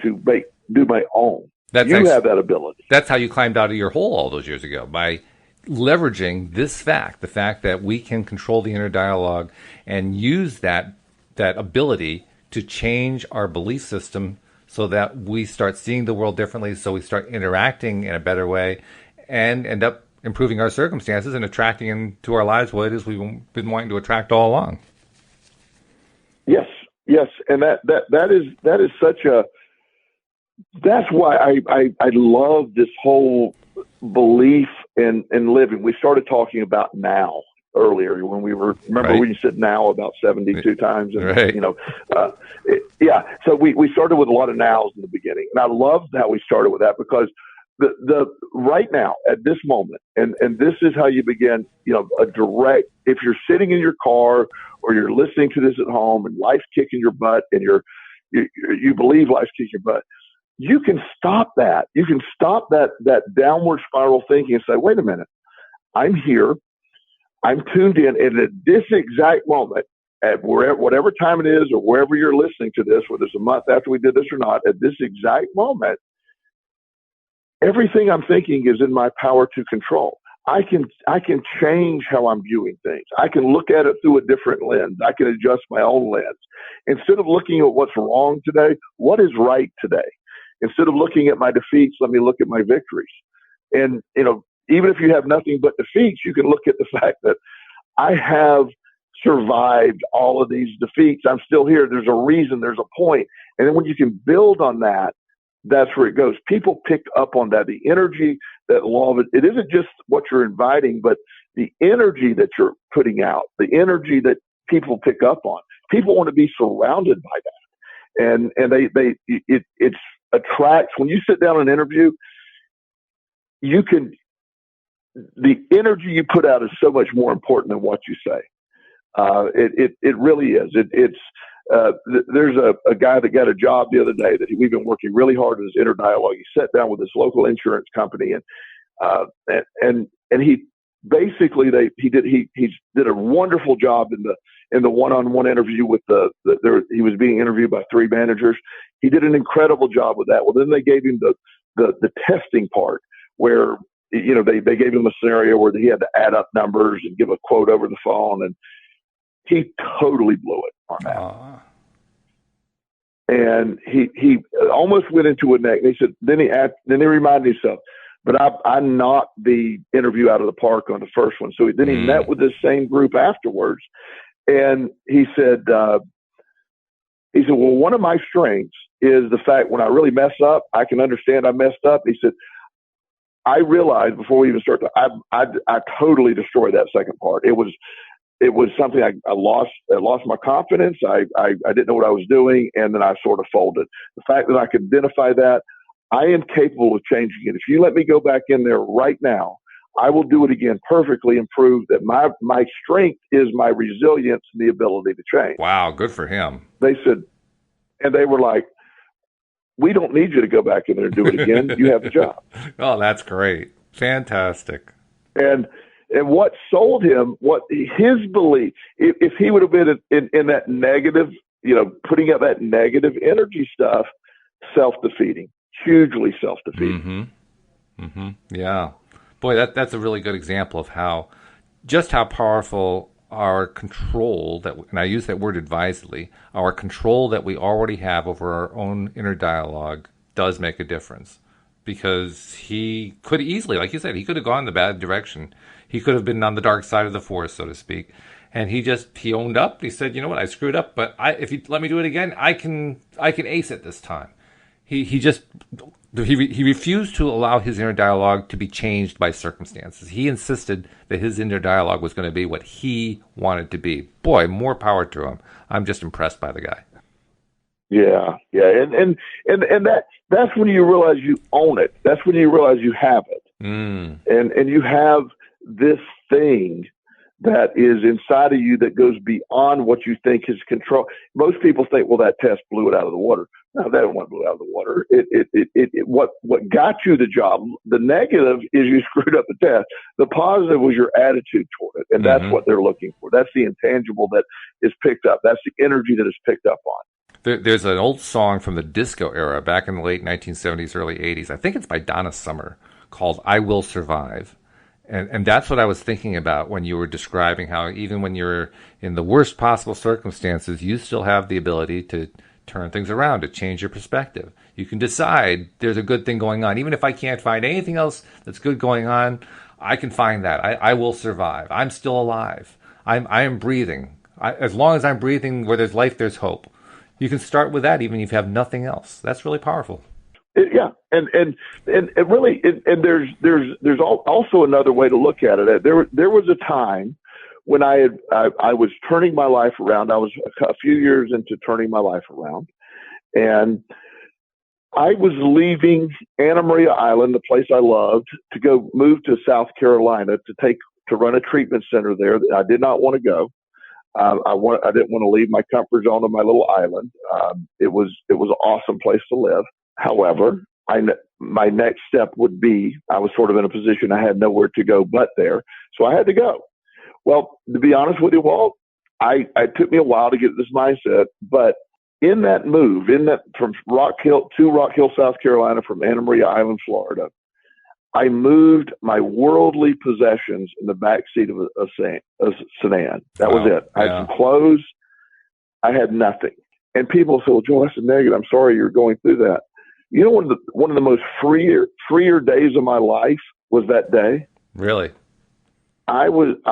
my own. You have that ability. That's how you climbed out of your hole all those years ago, by leveraging this fact, the fact that we can control the inner dialogue and use that ability to change our belief system so that we start seeing the world differently, so we start interacting in a better way and end up improving our circumstances and attracting into our lives what it is we've been wanting to attract all along. Yes, and that is such a. That's why I love this whole belief in living. We started talking about now earlier when we were, remember when you said now about 72 times, and So we started with a lot of nows in the beginning, and I love how we started with that, because the right now at this moment, and this is how you begin, a direct, if you're sitting in your car or you're listening to this at home and life's kicking your butt and you believe life's kicking your butt, you can stop that. You can stop that downward spiral thinking and say, wait a minute, I'm here. I'm tuned in, and at this exact moment, at whatever time it is or wherever you're listening to this, whether it's a month after we did this or not, at this exact moment, everything I'm thinking is in my power to control. I can change how I'm viewing things. I can look at it through a different lens. I can adjust my own lens. Instead of looking at what's wrong today, what is right today? Instead of looking at my defeats, let me look at my victories. And, even if you have nothing but defeats, you can look at the fact that I have survived all of these defeats. I'm still here. There's a reason. There's a point. And then when you can build on that, that's where it goes. People pick up on that. The energy, that law of it isn't just what you're inviting, but the energy that you're putting out, the energy that people pick up on. People want to be surrounded by that. And it attracts, when you sit down in an interview, the energy you put out is so much more important than what you say. It really is. There's a guy that got a job the other day that we've been working really hard on his inner dialogue. He sat down with this local insurance company and he basically he did a wonderful job in the one-on-one interview with he was being interviewed by 3 managers. He did an incredible job with that. Well, then they gave him the testing part where, they gave him a scenario where he had to add up numbers and give a quote over the phone, and he totally blew it on that. And he almost went into a neck. He said, then he reminded himself, but I knocked the interview out of the park on the first one. So then he met with this same group afterwards, and he said, well, one of my strengths is the fact when I really mess up, I can understand I messed up. He said, I realized before we even started, I totally destroyed that second part. It was something I lost my confidence. I didn't know what I was doing, and then I sort of folded. The fact that I could identify that, I am capable of changing it. If you let me go back in there right now, I will do it again perfectly and prove that my strength is my resilience and the ability to change. Wow, good for him. They said, and they were like, we don't need you to go back in there and do it again. You have the job. Oh, that's great. Fantastic. And what sold him, what his belief, if he would have been in that negative, putting out that negative energy stuff, self-defeating, hugely self-defeating. Mm-hmm. Mm-hmm. Yeah. Boy, that's a really good example of how powerful our control and I use that word advisedly, our control that we already have over our own inner dialogue does make a difference. Because he could easily, like you said, he could have gone the bad direction. He could have been on the dark side of the force, so to speak. And he owned up. He said, you know what, I screwed up, but if you let me do it again, I can ace it this time. He refused to allow his inner dialogue to be changed by circumstances. He insisted that his inner dialogue was going to be what he wanted to be. Boy, more power to him. I'm just impressed by the guy. Yeah, and that's when you realize you own it. That's when you realize you have it, and you have this thing that is inside of you that goes beyond what you think is control. Most people think, well, that test blew it out of the water. No, that didn't blow it out of the water. What got you the job? The negative is you screwed up the test. The positive was your attitude toward it, and that's what they're looking for. That's the intangible that is picked up. That's the energy that is picked up on. There's an old song from the disco era back in the late 1970s, early 80s. I think it's by Donna Summer called I Will Survive. And that's what I was thinking about when you were describing how even when you're in the worst possible circumstances, you still have the ability to turn things around, to change your perspective. You can decide there's a good thing going on. Even if I can't find anything else that's good going on, I can find that. I will survive. I'm still alive. I am breathing. As long as I'm breathing, where there's life, there's hope. You can start with that even if you have nothing else. That's really powerful. Yeah, and really, there's also another way to look at it. There was a time when I was turning my life around. I was a few years into turning my life around, and I was leaving Anna Maria Island, the place I loved, to go move to South Carolina to run a treatment center there. I did not want to go. I didn't want to leave my comfort zone of my little island. It was an awesome place to live. However, my next step would be, I was sort of in a position I had nowhere to go but there. So I had to go. Well, to be honest with you, Walt, it took me a while to get this mindset, but in that move, from Rock Hill, South Carolina, from Anna Maria Island, Florida, I moved my worldly possessions in the back seat of a sedan. That was it. I had some clothes. I had nothing. And people say, well, Joel, that's a negative. I'm sorry you're going through that. You know, one of the most freer days of my life was that day. Really? I loved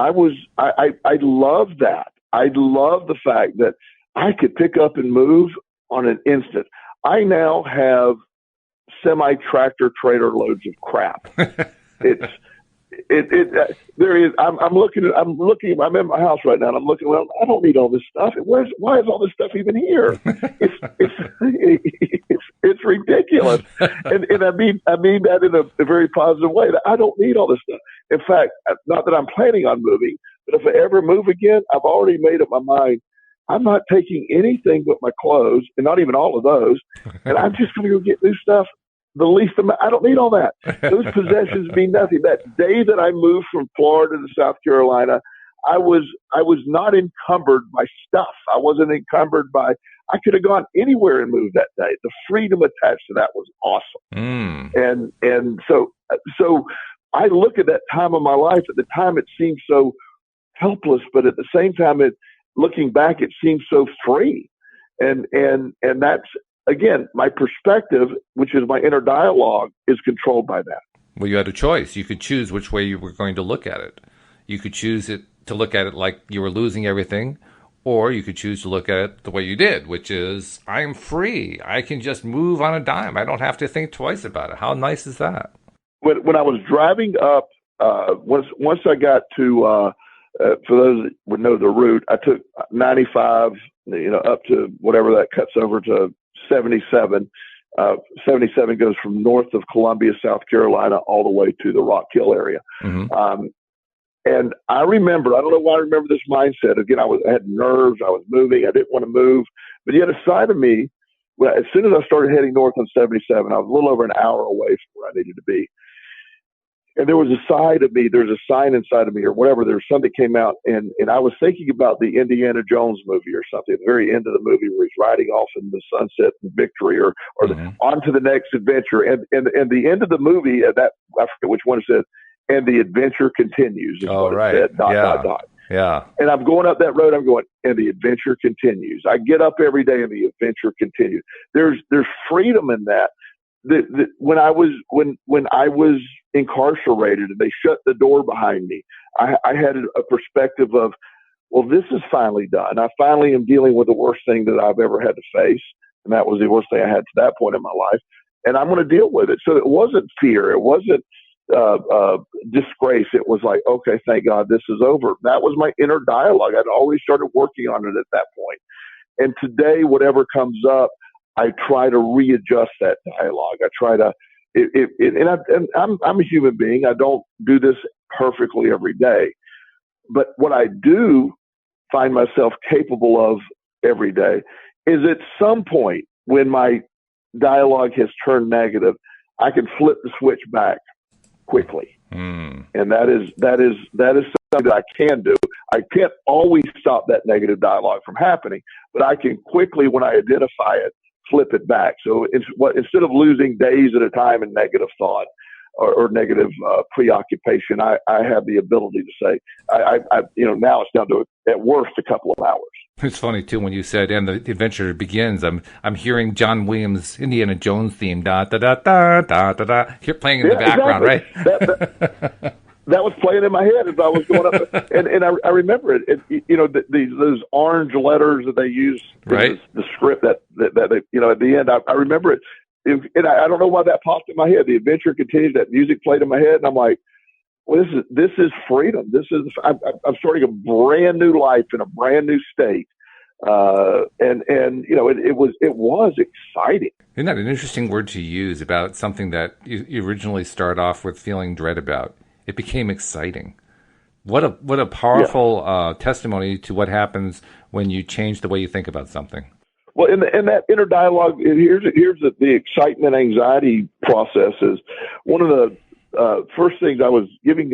that. I loved the fact that I could pick up and move on an instant. I now have semi-tractor trailer loads of crap. I'm in my house right now and I'm looking around. I don't need all this stuff. Why is all this stuff even here? It's ridiculous. And I mean that in a very positive way. That I don't need all this stuff. In fact, not that I'm planning on moving, but if I ever move again, I've already made up my mind. I'm not taking anything but my clothes, and not even all of those. And I'm just going to go get new stuff. The least amount. I don't need all that. Those possessions mean nothing. That day that I moved from Florida to South Carolina, I was not encumbered by stuff. I wasn't encumbered by. I could have gone anywhere and moved that day. The freedom attached to that was awesome. And so I look at that time of my life. At the time, it seemed so helpless, but at the same time, looking back, it seems so free. And that's, again, my perspective, which is my inner dialogue, is controlled by that. Well, you had a choice. You could choose which way you were going to look at it. You could choose to look at it like you were losing everything, or you could choose to look at it the way you did, which is, I'm free. I can just move on a dime. I don't have to think twice about it. How nice is that? When I was driving up, once I got to, for those that would know the route, I took 95, up to whatever that cuts over to 77. 77 goes from north of Columbia, South Carolina, all the way to the Rock Hill area. Mm-hmm. And I remember, I don't know why I remember this mindset. Again, I had nerves. I was moving. I didn't want to move. But yet a side of me, as soon as I started heading north on 77, I was a little over an hour away from where I needed to be. And there was a side of me, there's a sign inside of me or whatever, there was something came out, and I was thinking about the Indiana Jones movie or something, at the very end of the movie where he's riding off in the sunset and victory or mm-hmm. On to the next adventure. And the end of the movie, I forget which one it said, and the adventure continues is what right. it said, ... Yeah. And I'm going up that road, I'm going, and the adventure continues. I get up every day and the adventure continues. There's freedom in that. When I was incarcerated and they shut the door behind me, I had a perspective of, well, this is finally done. I finally am dealing with the worst thing that I've ever had to face. And that was the worst thing I had to that point in my life. And I'm going to deal with it. So it wasn't fear. It wasn't disgrace. It was like, okay, thank God this is over. That was my inner dialogue. I'd already started working on it at that point. And today, whatever comes up, I try to readjust that dialogue. I try to, I'm a human being. I don't do this perfectly every day, but what I do find myself capable of every day is at some point when my dialogue has turned negative, I can flip the switch back quickly. And that is something that I can do. I can't always stop that negative dialogue from happening, but I can quickly, when I identify it, flip it back. So instead of losing days at a time in negative thought or negative preoccupation, I have the ability to say, now it's down to at worst a couple of hours. It's funny too when you said, "And the adventure begins." I'm hearing John Williams' Indiana Jones theme, da da da da da da da, here playing in the background, exactly. Right? That was playing in my head as I was going up, and I remember it. Those orange letters that they use, right? The script that they, at the end, I remember it, and I don't know why that popped in my head. The adventure continues. That music played in my head, and I'm like, well, this is freedom. I'm starting a brand new life in a brand new state, and it was exciting. Isn't that an interesting word to use about something that you originally start off with feeling dread about? It became exciting. What a powerful testimony to what happens when you change the way you think about something. Well, in that inner dialogue, here's the excitement anxiety process is one of the first things. I was giving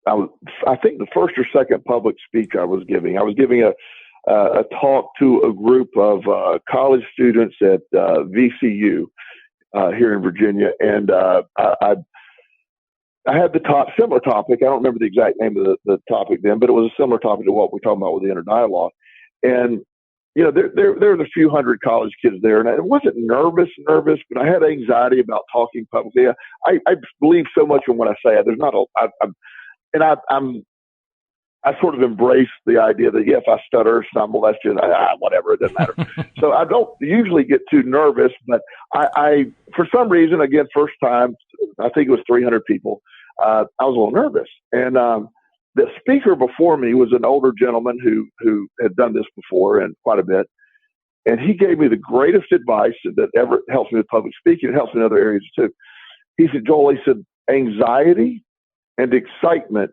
I think the first or second public speech I was giving a talk to a group of college students at VCU here in Virginia, and I had the similar topic. I don't remember the exact name of the topic then, but it was a similar topic to what we're talking about with the inner dialogue. And there was a few hundred college kids there, and I wasn't nervous, but I had anxiety about talking publicly. I believe so much in what I say. There's not I sort of embrace the idea that, if I stutter or stumble, that's just, whatever, it doesn't matter. So I don't usually get too nervous, but I for some reason, again, first time, I think it was 300 people, I was a little nervous. And the speaker before me was an older gentleman who had done this before and quite a bit. And he gave me the greatest advice that ever helps me with public speaking. It helps me in other areas too. He said, Joel, anxiety and excitement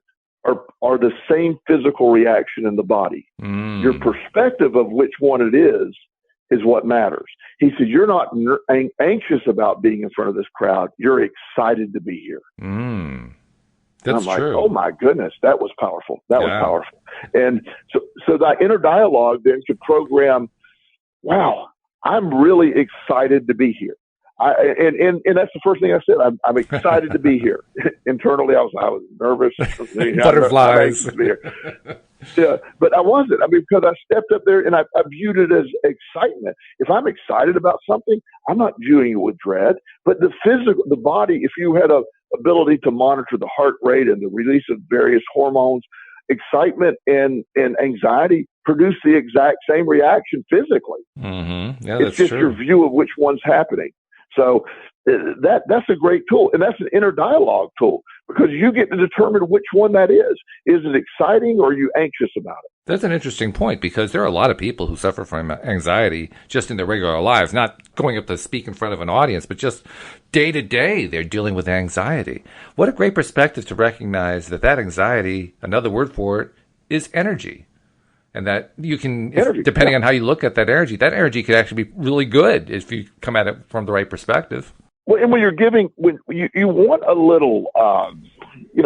are the same physical reaction in the body. Your perspective of which one it is what matters. He said, you're not anxious about being in front of this crowd. You're excited to be here. That's I'm true. Like, oh my goodness, that was powerful. That was powerful. And so that inner dialogue then could program, wow, I'm really excited to be here. And that's the first thing I said. I'm excited to be here. Internally, I was nervous. Butterflies. Yeah, but I wasn't. Because I stepped up there and I viewed it as excitement. If I'm excited about something, I'm not viewing it with dread. But the body, if you had a ability to monitor the heart rate and the release of various hormones, excitement and anxiety produce the exact same reaction physically. Mm-hmm. Yeah, it's just true. Your view of which one's happening. So that's a great tool, and that's an inner dialogue tool because you get to determine which one that is. Is it exciting or are you anxious about it? That's an interesting point because there are a lot of people who suffer from anxiety just in their regular lives, not going up to speak in front of an audience, but just day to day they're dealing with anxiety. What a great perspective to recognize that anxiety, another word for it, is energy. And that you can, depending on how you look at that energy could actually be really good if you come at it from the right perspective. Well, and when you're giving, when you want a little, you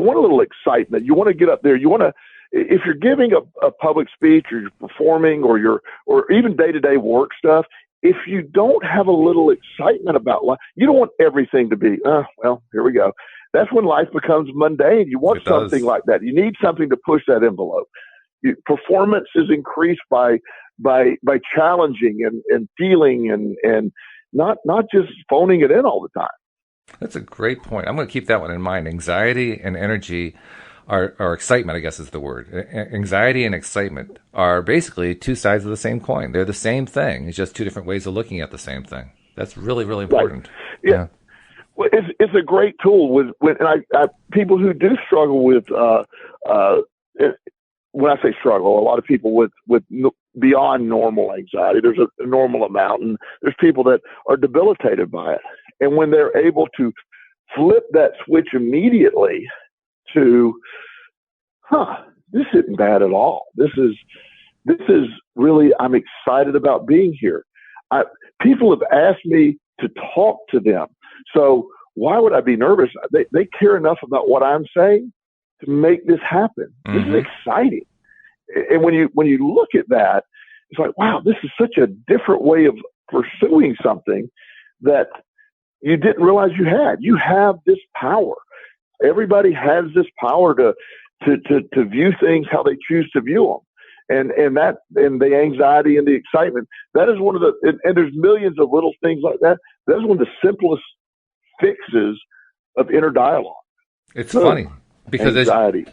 want a little excitement. You want to get up there. You want to, if you're giving a public speech or you're performing or even day-to-day work stuff, if you don't have a little excitement about life, you don't want everything to be, well, here we go. That's when life becomes mundane. You want something like that. You need something to push that envelope. Performance is increased by challenging and feeling and not just phoning it in all the time. That's a great point. I'm going to keep that one in mind. Anxiety and energy or excitement, I guess is the word. Anxiety and excitement are basically two sides of the same coin. They're the same thing. It's just two different ways of looking at the same thing. That's really, really important. Right. Yeah. Well, it's a great tool with people who do struggle with when I say struggle, a lot of people with beyond normal anxiety. There's a normal amount, and there's people that are debilitated by it. And when they're able to flip that switch immediately to, this isn't bad at all. This is really, I'm excited about being here. People have asked me to talk to them. So why would I be nervous? They care enough about what I'm saying to make this happen. Mm-hmm. This is exciting. And when you look at that, it's like, wow, this is such a different way of pursuing something that you didn't realize you had. You have this power. Everybody has this power to view things how they choose to view them. And the anxiety and the excitement, that is one of and there's millions of little things like that. That is one of the simplest fixes of inner dialogue. It's funny because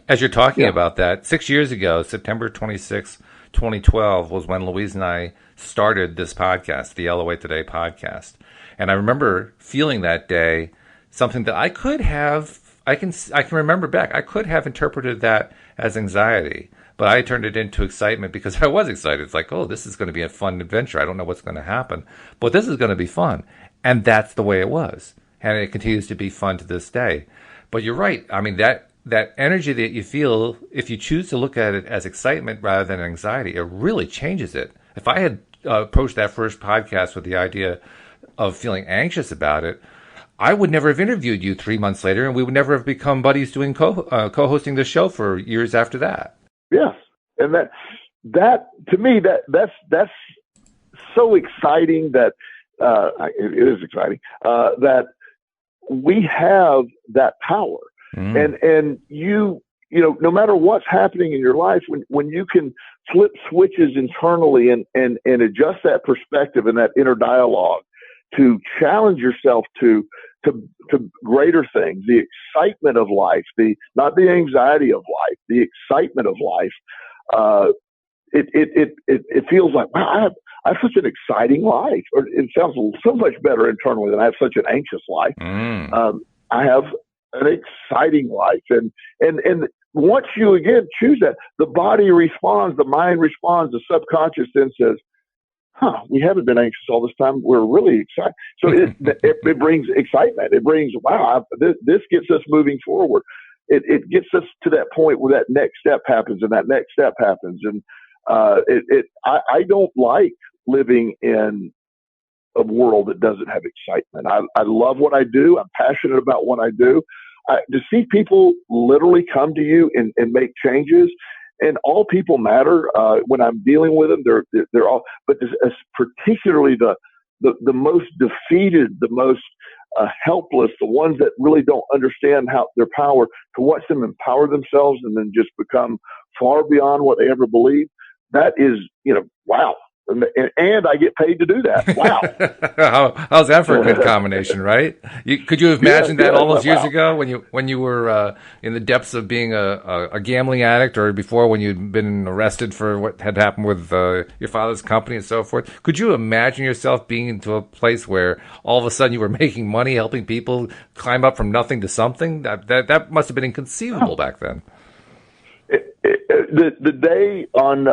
as you're talking about that, 6 years ago, September 26, 2012 was when Louise and I started this podcast, the LOA Today podcast. And I remember feeling that day something that I can remember back. I could have interpreted that as anxiety, but I turned it into excitement because I was excited. It's like, oh, this is going to be a fun adventure. I don't know what's going to happen, but this is going to be fun. And that's the way it was. And it continues to be fun to this day. But you're right. I mean, that energy that you feel, if you choose to look at it as excitement rather than anxiety, it really changes it. If I had approached that first podcast with the idea of feeling anxious about it, I would never have interviewed you 3 months later, and we would never have become buddies doing co-hosting the show for years after that. Yes, and that to me that's so exciting that it is exciting that we have that power, and you know, no matter what's happening in your life, when you can flip switches internally and adjust that perspective and that inner dialogue to challenge yourself to greater things, the excitement of life, not the anxiety of life, the excitement of life. It feels like, wow, I have such an exciting life. Or it sounds so much better internally than I have such an anxious life. I have an exciting life, and once you again choose that, the body responds, the mind responds, the subconscious then says, we haven't been anxious all this time. We're really excited. So it brings excitement. It brings, wow, this gets us moving forward. It gets us to that point where that next step happens and that next step happens. And I don't like living in a world that doesn't have excitement. I love what I do. I'm passionate about what I do. To see people literally come to you and make changes, and all people matter. When I'm dealing with them, they're all, but particularly the most defeated, the most helpless, the ones that really don't understand how their power, to watch them empower themselves and then just become far beyond what they ever believed. That is, wow. And I get paid to do that. Wow. How's that for a good combination, right? Could you have imagined that all those years ago when you were in the depths of being a gambling addict, or before when you'd been arrested for what had happened with your father's company and so forth? Could you imagine yourself being into a place where all of a sudden you were making money, helping people climb up from nothing to something? That must have been inconceivable back then. The day on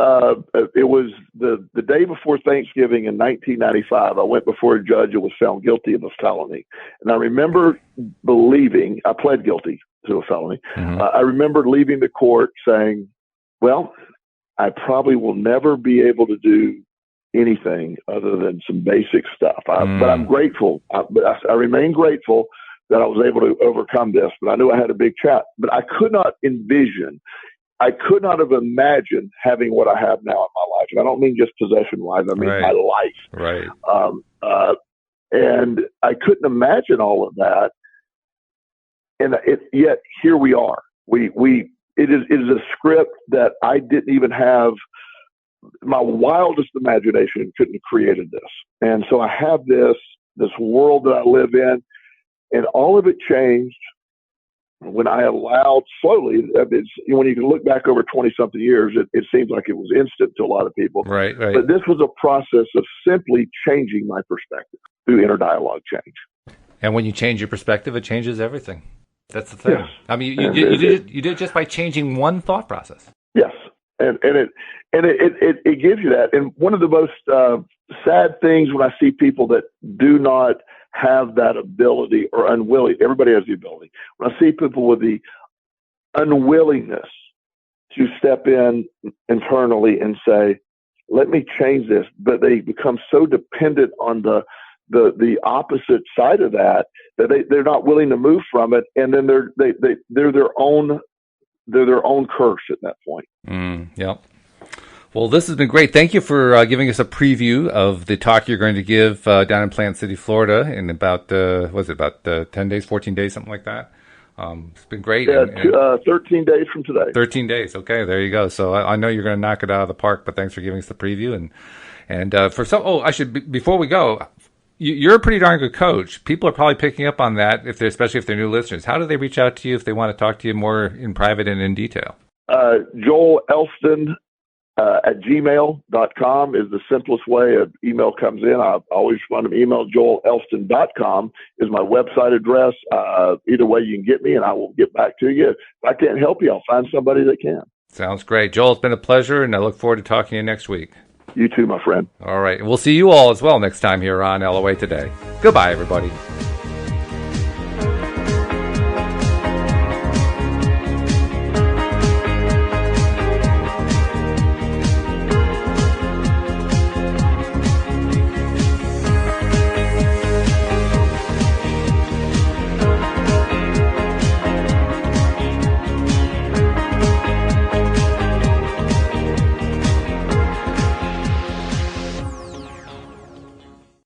it was the day before Thanksgiving in 1995. I went before a judge and was found guilty of a felony, and I remember believing I pled guilty to a felony. I remember leaving the court saying, "Well, I probably will never be able to do anything other than some basic stuff." But I'm grateful. I remain grateful that I was able to overcome this. But I knew I had a big challenge. But I could not have imagined having what I have now in my life. And I don't mean just possession-wise. I mean my life. Right. And I couldn't imagine all of that. And yet here we are. It is a script that I didn't even have. My wildest imagination couldn't have created this. And so I have this world that I live in, and all of it changed when I allowed slowly. When you can look back over 20-something years, it seems like it was instant to a lot of people. Right. But this was a process of simply changing my perspective through inner dialogue change. And when you change your perspective, it changes everything. That's the thing. Yes. I mean, you did it just by changing one thought process. Yes, and it gives you that. And one of the most sad things when I see people that do not have that ability or unwilling, everybody has the ability. When I see people with the unwillingness to step in internally and say, let me change this, but they become so dependent on the opposite side of that they're not willing to move from it, and then they're their own curse at that point. Yep. Well, this has been great. Thank you for giving us a preview of the talk you're going to give down in Plant City, Florida, in about 10 days, 14 days, something like that. It's been great. Yeah, 13 days from today. 13 days. Okay, there you go. So I know you're going to knock it out of the park, but thanks for giving us the preview. And for some, I should, before we go, you're a pretty darn good coach. People are probably picking up on that, especially if they're new listeners. How do they reach out to you if they want to talk to you more in private and in detail? Joel Elston at gmail.com is the simplest way an email comes in. I always respond to email. JoelElston.com is my website address. Either way you can get me, and I will get back to you. If I can't help you, I'll find somebody that can. Sounds great. Joel, it's been a pleasure, and I look forward to talking to you next week. You too, my friend. All right. We'll see you all as well next time here on LOA Today. Goodbye, everybody.